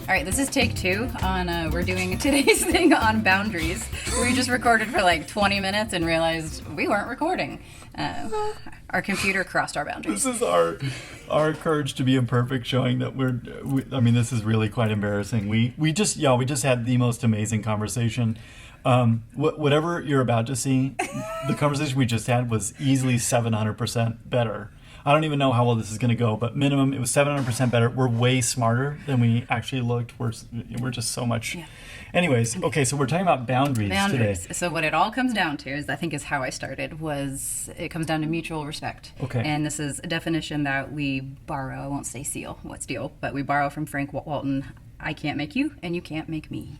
All right, this is take 2 on, we're doing today's thing on boundaries. We just recorded for like 20 minutes and realized we weren't recording. Our computer crossed our boundaries. This is our courage to be imperfect, showing that this is really quite embarrassing. We just had the most amazing conversation. Whatever you're about to see, the conversation we just had was easily 700% better. I don't even know how well this is going to go, but minimum, it was 700% better. We're way smarter than we actually looked. We're just so much. Yeah. Anyways, okay, so we're talking about boundaries today. So what it all comes down to is, I think is how I started, was it comes down to mutual respect. Okay. And this is a definition that we borrow. I won't say steal, but we borrow from Frank Walton. I can't make you, and you can't make me.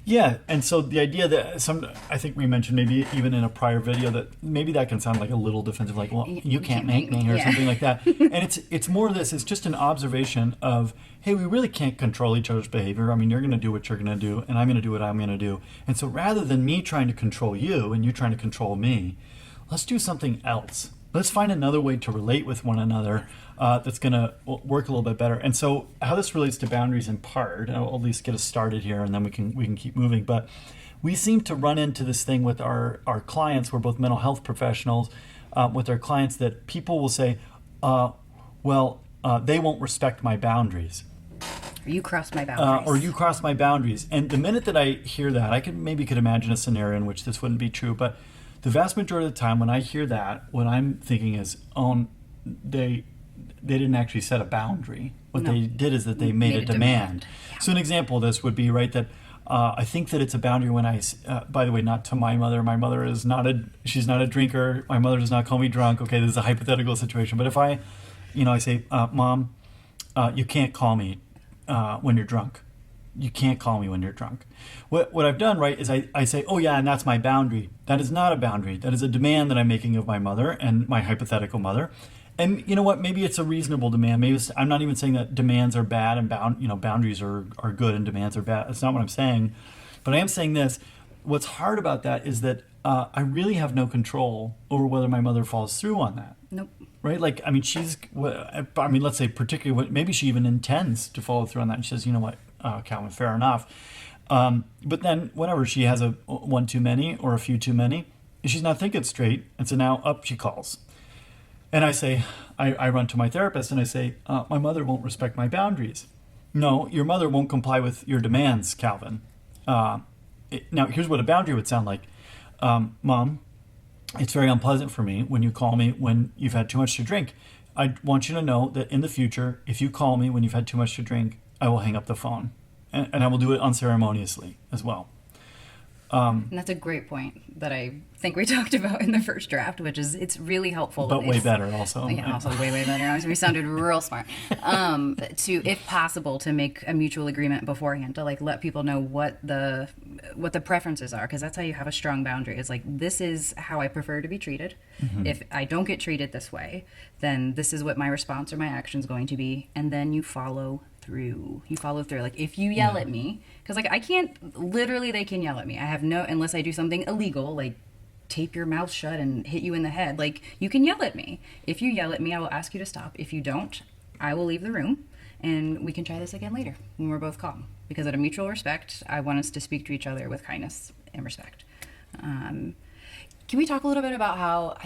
Yeah, and so the idea that I think we mentioned maybe even in a prior video that maybe that can sound like a little defensive, like, well, you can't make me or something like that. And it's more of this, it's just an observation of, hey, we really can't control each other's behavior. I mean, you're going to do what you're going to do, and I'm going to do what I'm going to do. And so rather than me trying to control you and you trying to control me, let's do something else. Let's find another way to relate with one another that's going to work a little bit better. And so how this relates to boundaries in part, I'll at least get us started here, and then we can keep moving. But we seem to run into this thing with our clients. We're both mental health professionals. With our clients, that people will say, they won't respect my boundaries. Or you crossed my boundaries. Or you crossed my boundaries. And the minute that I hear that, I could imagine a scenario in which this wouldn't be true, but the vast majority of the time when I hear that, what I'm thinking is, they didn't actually set a boundary. What they did is that they made a demand. Yeah. So an example of this would be, right, that I think that it's a boundary when by the way, not to my mother. My mother is she's not a drinker. My mother does not call me drunk. Okay, this is a hypothetical situation. But if I say, Mom, you can't call me when you're drunk. You can't call me when you're drunk. What I've done, right, is I say, oh yeah, and that's my boundary. That is not a boundary. That is a demand that I'm making of my mother and my hypothetical mother. And you know what? Maybe it's a reasonable demand. Maybe I'm not even saying that demands are bad and boundaries are good and demands are bad. That's not what I'm saying. But I am saying this. What's hard about that is that I really have no control over whether my mother follows through on that. Nope. Right? Like, let's say particularly, maybe she even intends to follow through on that. And she says, you know what, Calvin, fair enough. But then whenever she has a one too many or a few too many, she's not thinking straight. And so now up she calls. And I say, I run to my therapist and I say, my mother won't respect my boundaries. No, your mother won't comply with your demands, Calvin. Now, here's what a boundary would sound like. Mom, it's very unpleasant for me when you call me when you've had too much to drink. I want you to know that in the future, if you call me when you've had too much to drink, I will hang up the phone. And I will do it unceremoniously as well. And that's a great point that I think we talked about in the first draft, which is it's really helpful. But way better also. Yeah, also way better. We sounded real smart. If possible, to make a mutual agreement beforehand, to like let people know what the preferences are, because that's how you have a strong boundary. It's like, this is how I prefer to be treated. Mm-hmm. If I don't get treated this way, then this is what my response or my action is going to be, and then you follow through. Like, if you yell at me, because like I can't, literally they can yell at me. I have no, unless I do something illegal, like tape your mouth shut and hit you in the head. Like, you can yell at me. If you yell at me, I will ask you to stop. If you don't, I will leave the room and we can try this again later when we're both calm. Because out of mutual respect, I want us to speak to each other with kindness and respect. Can we talk a little bit about how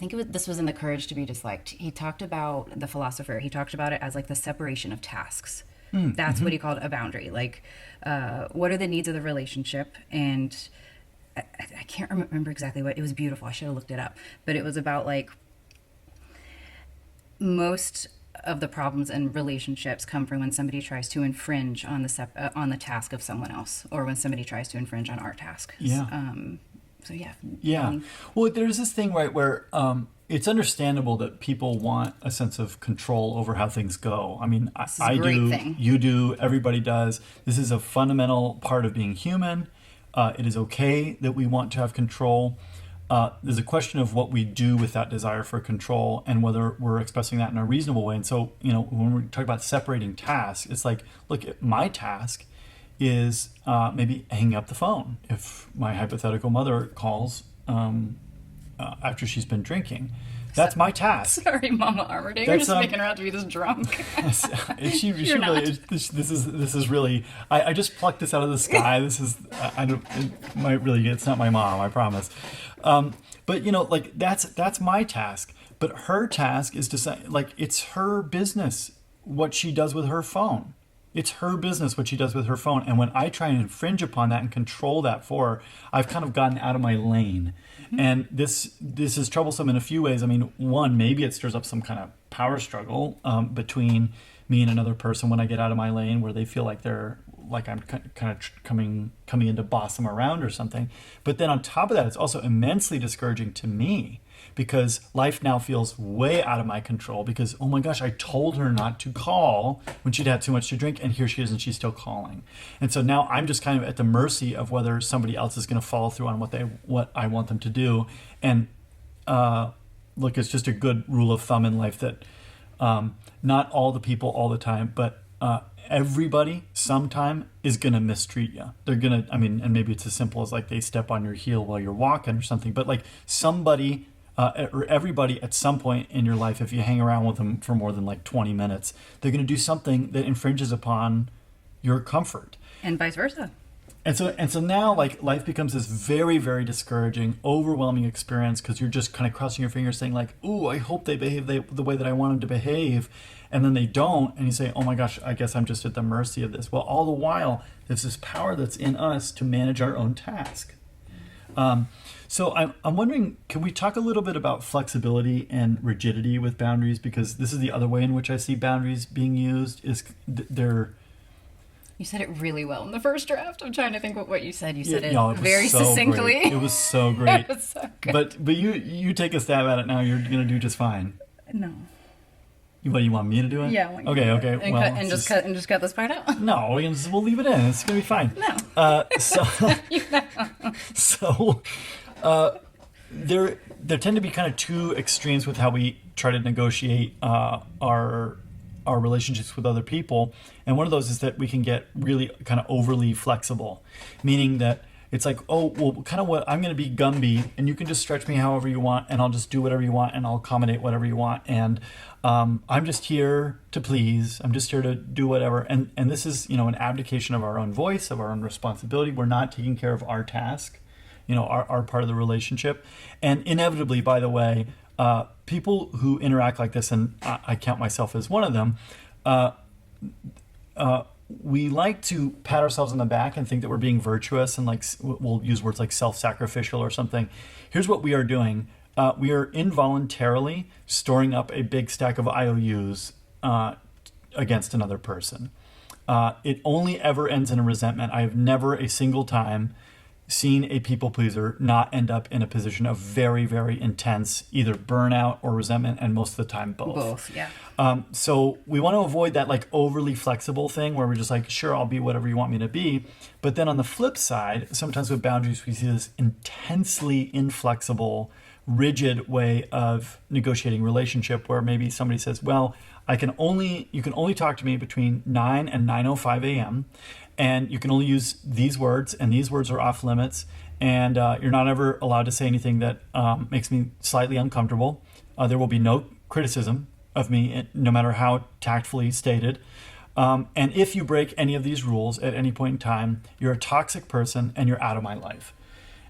this was in The Courage to be Disliked. He talked about, the philosopher, he talked about it as like the separation of tasks. That's what he called a boundary. Like, what are the needs of the relationship? And I can't remember exactly what, it was beautiful. I should have looked it up. But it was about like, most of the problems in relationships come from when somebody tries to infringe on the task of someone else, or when somebody tries to infringe on our task. Yeah. So yeah. Yeah. Well, there's this thing, right, where it's understandable that people want a sense of control over how things go. I mean, I do, thing. You do, everybody does. This is a fundamental part of being human. It is okay that we want to have control. There's a question of what we do with that desire for control and whether we're expressing that in a reasonable way. And so, when we talk about separating tasks, it's like, look, my task is maybe hanging up the phone if my hypothetical mother calls after she's been drinking. That's my task. Sorry, Mama Armourdale. You're just making her out to be this drunk. She really, this is really. I just plucked this out of the sky. This is. I don't. It might really. It's not my mom. I promise. But like that's my task. But her task is to say, like, it's her business what she does with her phone. It's her business what she does with her phone. And when I try and infringe upon that and control that for her, I've kind of gotten out of my lane. Mm-hmm. And this is troublesome in a few ways. I mean, one, maybe it stirs up some kind of power struggle between me and another person when I get out of my lane, where they feel like they're like I'm kind of coming in to boss them around or something. But then on top of that, it's also immensely discouraging to me, because life now feels way out of my control, because, oh my gosh, I told her not to call when she'd had too much to drink, and here she is and she's still calling. And so now I'm just kind of at the mercy of whether somebody else is going to follow through on what I want them to do. And look, it's just a good rule of thumb in life that not all the people all the time, but everybody sometime is going to mistreat you. They're going to, and maybe it's as simple as like they step on your heel while you're walking or something, but like somebody or everybody at some point in your life, if you hang around with them for more than like 20 minutes, they're going to do something that infringes upon your comfort. And vice versa. And so now, like, life becomes this very, very discouraging, overwhelming experience, because you're just kind of crossing your fingers saying like, ooh, I hope they behave the way that I want them to behave. And then they don't. And you say, oh my gosh, I guess I'm just at the mercy of this. Well, all the while, there's this power that's in us to manage our own task. So I'm wondering, can we talk a little bit about flexibility and rigidity with boundaries? Because this is the other way in which I see boundaries being used, is they're... You said it really well in the first draft. I'm trying to think what you said. You said it very so succinctly. Great. It was so great. It was so good. But you take a stab at it now. You're going to do just fine. No. What, you want me to do it? Yeah. Okay. And, just cut this part out. No, we'll leave it in. It's going to be fine. No. There tend to be kind of two extremes with how we try to negotiate our relationships with other people. And one of those is that we can get really kind of overly flexible, meaning that it's like, oh, well, kind of what I'm going to be Gumby, and you can just stretch me however you want, and I'll just do whatever you want, and I'll accommodate whatever you want. And I'm just here to please. I'm just here to do whatever. And this is, an abdication of our own voice, of our own responsibility. We're not taking care of our task, our part of the relationship. And inevitably, by the way, people who interact like this, and I count myself as one of them, we like to pat ourselves on the back and think that we're being virtuous, and like we'll use words like self-sacrificial or something. Here's what we are doing. We are involuntarily storing up a big stack of IOUs against another person. It only ever ends in a resentment. I have never a single time seen a people pleaser not end up in a position of very, very intense either burnout or resentment, and most of the time both. Yeah. So we want to avoid that like overly flexible thing where we're just like, sure, I'll be whatever you want me to be. But then on the flip side, sometimes with boundaries, we see this intensely inflexible, rigid way of negotiating relationship where maybe somebody says, well, you can only talk to me between 9 and 9:05 a.m. and you can only use these words, and these words are off limits, and you're not ever allowed to say anything that makes me slightly uncomfortable. There will be no criticism of me, no matter how tactfully stated. And if you break any of these rules at any point in time, you're a toxic person and you're out of my life.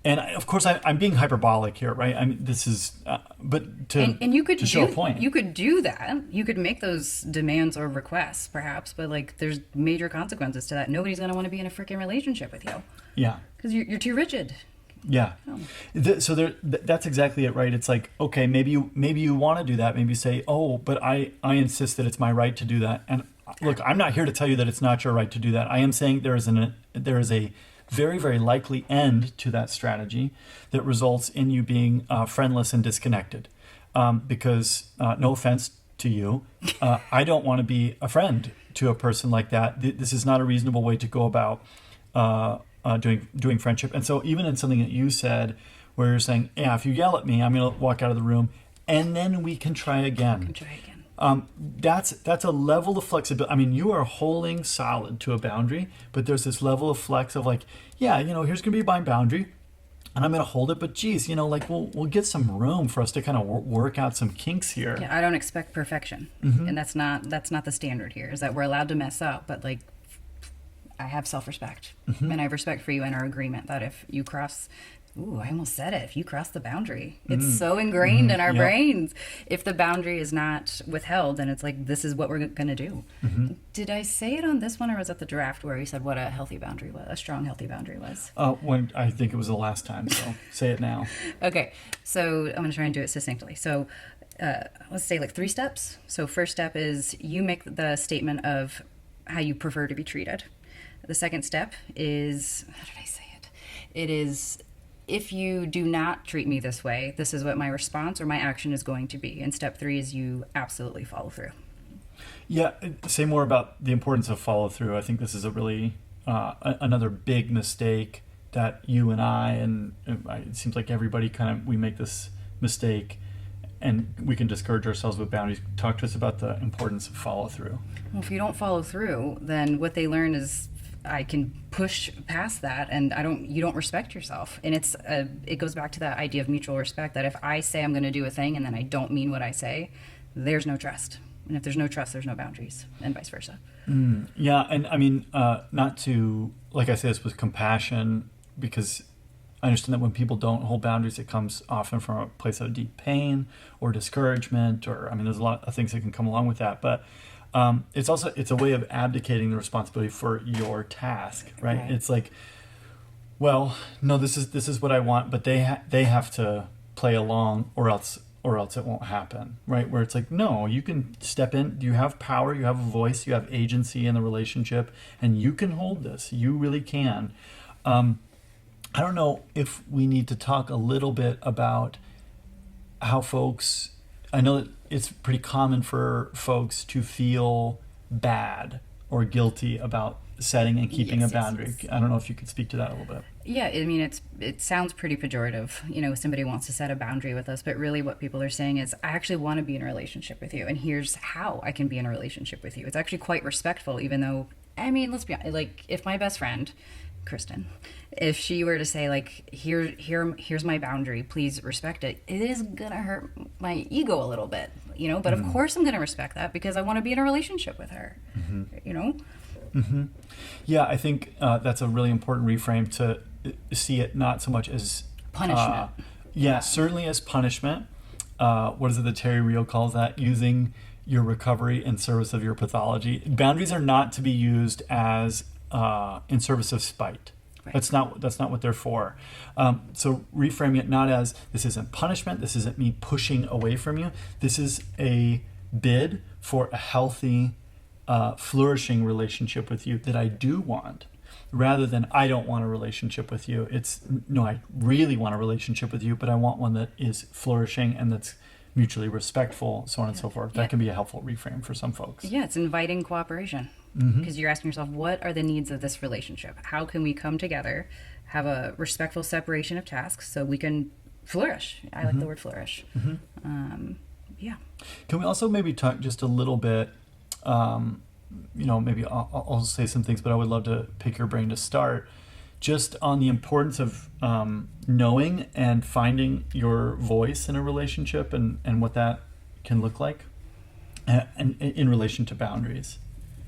And of course, I'm being hyperbolic here, right? I mean, this is, but to show a point. You could do that. You could make those demands or requests, perhaps, but like, there's major consequences to that. Nobody's gonna want to be in a freaking relationship with you. Yeah. Because you're too rigid. Yeah. Oh. So that's exactly it, right? It's like, okay, maybe you want to do that. Maybe you say, oh, but I insist that it's my right to do that. And look, I'm not here to tell you that it's not your right to do that. I am saying there is a very, very likely end to that strategy that results in you being friendless and disconnected. Because no offense to you, I don't want to be a friend to a person like that. This is not a reasonable way to go about doing friendship. And so even in something that you said where you're saying, yeah, if you yell at me, I'm going to walk out of the room and then we can try again. That's a level of flexibility. I mean, you are holding solid to a boundary, but there's this level of flex of like, yeah, here's going to be my boundary. and I'm going to hold it, but geez, like we'll get some room for us to kind of work out some kinks here. Yeah, I don't expect perfection, and that's not the standard here. Is that we're allowed to mess up, but like I have self-respect, and I have respect for you and our agreement that if you cross. Ooh, I almost said it. If you cross the boundary, it's so ingrained in our brains. If the boundary is not withheld, then it's like, this is what we're going to do. Did I say it on this one, or was it the draft where you said what a healthy boundary was, a strong, healthy boundary was? When I think it was the last time, so say it now. Okay, so I'm going to try and do it succinctly. So let's say like 3 steps. So first step is you make the statement of how you prefer to be treated. The second step is, how did I say it? It is, if you do not treat me this way, this is what my response or my action is going to be. And step 3 is you absolutely follow through. Yeah, say more about the importance of follow through. I think this is a really another big mistake that you and I, and it seems like everybody we make this mistake, and we can discourage ourselves with boundaries. Talk to us about the importance of follow through. Well, if you don't follow through, then what they learn is, I can push past that, and you don't respect yourself. And it goes back to that idea of mutual respect, that if I say I'm going to do a thing and then I don't mean what I say, there's no trust. And if there's no trust, there's no boundaries, and vice versa. Yeah, and I mean, not to, like I say this with compassion, because I understand that when people don't hold boundaries, it comes often from a place of deep pain or discouragement, or, I mean, there's a lot of things that can come along with that. But it's a way of abdicating the responsibility for your task, right? It's like, well, no, this is what I want, but they have to play along, or else it won't happen, right? Where it's like, no, you can step in, you have power, you have a voice, you have agency in the relationship, and you can hold this. You really can. I don't know if we need to talk a little bit about how folks, I know that it's pretty common for folks to feel bad or guilty about setting and keeping a boundary. Yes. I don't know if you could speak to that a little bit. Yeah, I mean, it sounds pretty pejorative, if somebody wants to set a boundary with us, but really what people are saying is, I actually want to be in a relationship with you, and here's how I can be in a relationship with you. It's actually quite respectful, even though, I mean, let's be honest, like, if my best friend, Kristen, if she were to say, like, here's my boundary, please respect it, it is gonna hurt my ego a little bit, but of course I'm gonna respect that because I want to be in a relationship with her. Yeah, I think that's a really important reframe, to see it not so much as punishment. Certainly as punishment. What is it that Terry Real calls that? Using your recovery in service of your pathology. Boundaries are not to be used as in service of spite. Right. That's not what they're for. So reframing it not as, this isn't punishment, this isn't me pushing away from you. This is a bid for a healthy, flourishing relationship with you that I do want, rather than I don't want a relationship with you. It's, no, I really want a relationship with you, but I want one that is flourishing and that's mutually respectful, so on and so forth. That can be a helpful reframe for some folks. Yeah, it's inviting cooperation. Because you're asking yourself, what are the needs of this relationship? How can we come together, have a respectful separation of tasks so we can flourish? I like the word flourish. Yeah. Can we also maybe talk just a little bit, maybe I'll say some things, but I would love to pick your brain to start, just on the importance of knowing and finding your voice in a relationship, and what that can look like, and in relation to boundaries.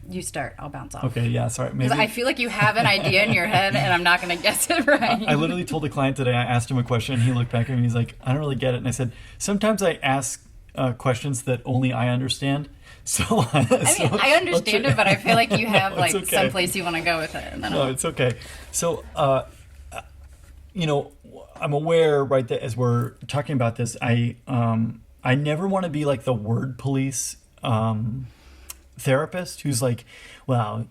You start. I'll bounce off. Okay, yeah, sorry. Because I feel like you have an idea in your head, and I'm not going to guess it right. I literally told a client today, I asked him a question, and he looked back at me, and he's like, I don't really get it. And I said, sometimes I ask questions that only I understand. I understand it, but I feel like you have some place you want to go with it. And then it's okay. So, I'm aware, right, that as we're talking about this, I never want to be like the word police therapist who's like, well,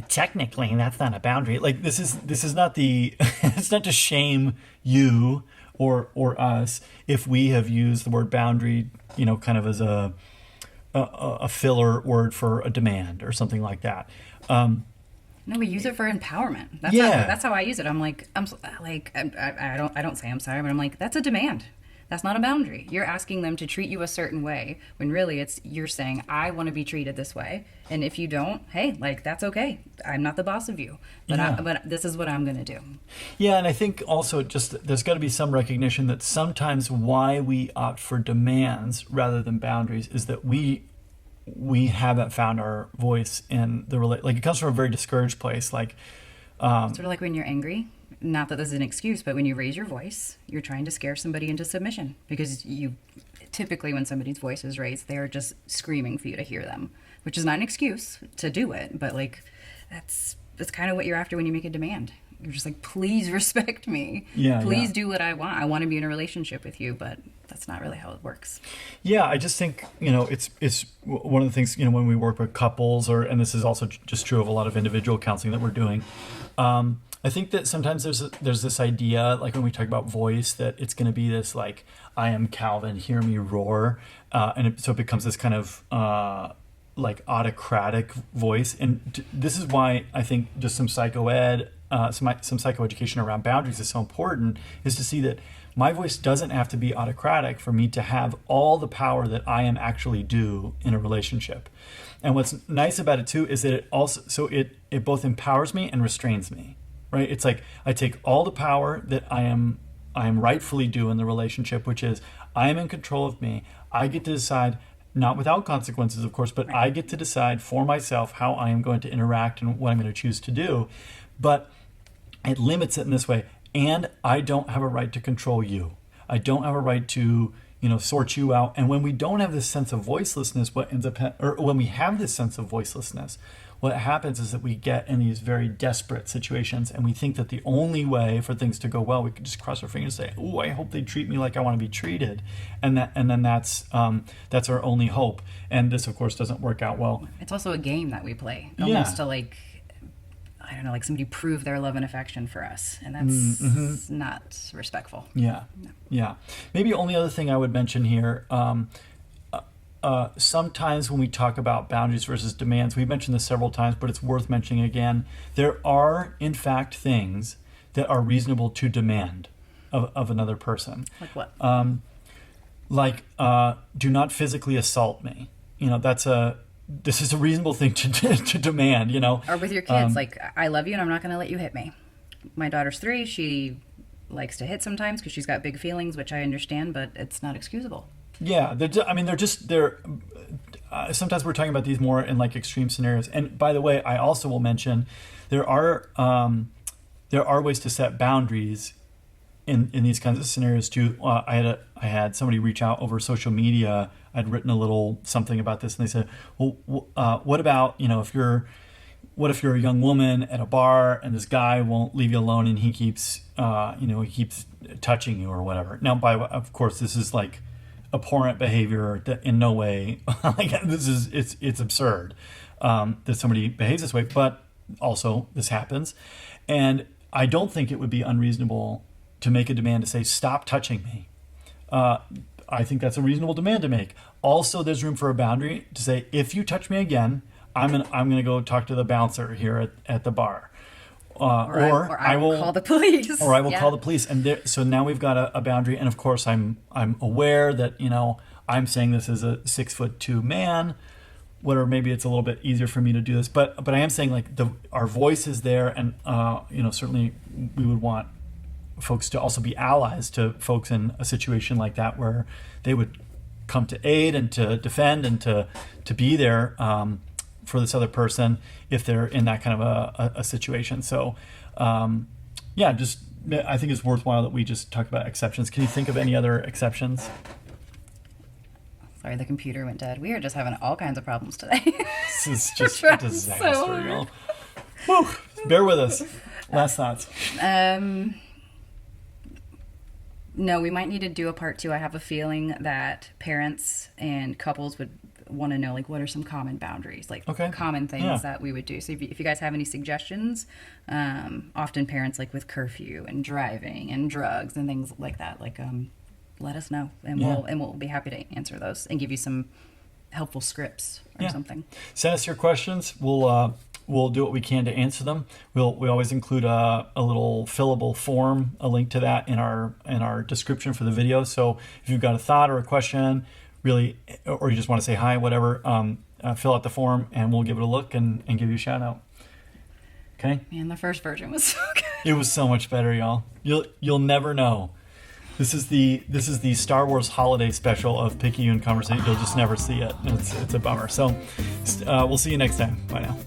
technically that's not a boundary. Like, this is not it's not to shame you or us if we have used the word boundary, kind of as a filler word for a demand or something like that. No, we use it for empowerment. That's how I use it. I don't say I'm sorry, but I'm like, that's a demand. That's not a boundary. You're asking them to treat you a certain way when really you're saying, I want to be treated this way. And if you don't, hey, like, that's okay. I'm not the boss of you, but but this is what I'm going to do. Yeah, and I think also just there's got to be some recognition that sometimes why we opt for demands rather than boundaries is that we haven't found our voice in the like it comes from a very discouraged place, like sort of like when you're angry. Not that this is an excuse, but when you raise your voice, you're trying to scare somebody into submission, because you typically, when somebody's voice is raised, they're just screaming for you to hear them, which is not an excuse to do it, but like that's kind of what you're after when you make a demand. You're just like, please respect me. Please do what I want. I want to be in a relationship with you, but that's not really how it works. Yeah, I just think, it's one of the things, when we work with couples, and this is also just true of a lot of individual counseling that we're doing. I think that sometimes there's this idea, like when we talk about voice, that it's going to be this like, I am Calvin, hear me roar. So it becomes this kind of like autocratic voice. And this is why I think just some psychoeducation around boundaries is so important, is to see that my voice doesn't have to be autocratic for me to have all the power that I am actually due in a relationship. And what's nice about it too is that it both empowers me and restrains me. Right? It's like I take all the power that I am rightfully due in the relationship, which is I am in control of me. I get to decide, not without consequences, of course, but I get to decide for myself how I am going to interact and what I'm going to choose to do. But it limits it in this way. And I don't have a right to control you. I don't have a right to, sort you out. And when we don't have this sense of voicelessness, when we have this sense of voicelessness, what happens is that we get in these very desperate situations, and we think that the only way for things to go well, we can just cross our fingers and say, "Oh, I hope they treat me like I want to be treated," and then that's our only hope. And this, of course, doesn't work out well. It's also a game that we play, almost to like, I don't know, like somebody prove their love and affection for us, and that's not respectful. Yeah, no. Yeah. Maybe only other thing I would mention here. Sometimes when we talk about boundaries versus demands, we've mentioned this several times, but it's worth mentioning again. There are, in fact, things that are reasonable to demand of another person. Like what? Do not physically assault me. This is a reasonable thing to demand. Or with your kids, like, I love you and I'm not going to let you hit me. My daughter's 3. She likes to hit sometimes because she's got big feelings, which I understand, but it's not excusable. Yeah, sometimes we're talking about these more in like extreme scenarios. And by the way, I also will mention there are ways to set boundaries in these kinds of scenarios too. I had somebody reach out over social media. I'd written a little something about this, and they said, "Well, what about if you're a young woman at a bar and this guy won't leave you alone and he keeps touching you or whatever?" Now, of course, this is like abhorrent behavior that in no way it's absurd that somebody behaves this way, but also this happens. And I don't think it would be unreasonable to make a demand to say, stop touching me. I think that's a reasonable demand to make. Also, there's room for a boundary to say, if you touch me again, I'm gonna go talk to the bouncer here at the bar. Or I will call the police. Or I will call the police. And so now we've got a boundary. And of course, I'm aware that I'm saying this as a 6'2" man. Whatever, maybe it's a little bit easier for me to do this, but I am saying like our voice is there, and certainly we would want folks to also be allies to folks in a situation like that, where they would come to aid and to defend and to be there for this other person if they're in that kind of a situation. So I think it's worthwhile that we just talk about exceptions. Can you think of any other exceptions? Sorry, the computer went dead. We are just having all kinds of problems today. This is just a disaster, y'all. Whew. Bear with us. Last thoughts. No, we might need to do a part 2. I have a feeling that parents and couples would want to know, like, what are some common boundaries, like common things that we would do. So if you guys have any suggestions, often parents, like with curfew and driving and drugs and things like that, like, let us know, and we'll be happy to answer those and give you some helpful scripts or something. Send us your questions. We'll we'll do what we can to answer them. We always include a little fillable form, a link to that in our description for the video. So if you've got a thought or a question, really, or you just want to say hi, whatever, fill out the form and we'll give it a look and give you a shout out. Okay? Man, the first version was so good. It was so much better, y'all. You'll never know. This is the Star Wars holiday special of Picayune Conversation. You'll just never see it. It's a bummer. So we'll see you next time. Bye now.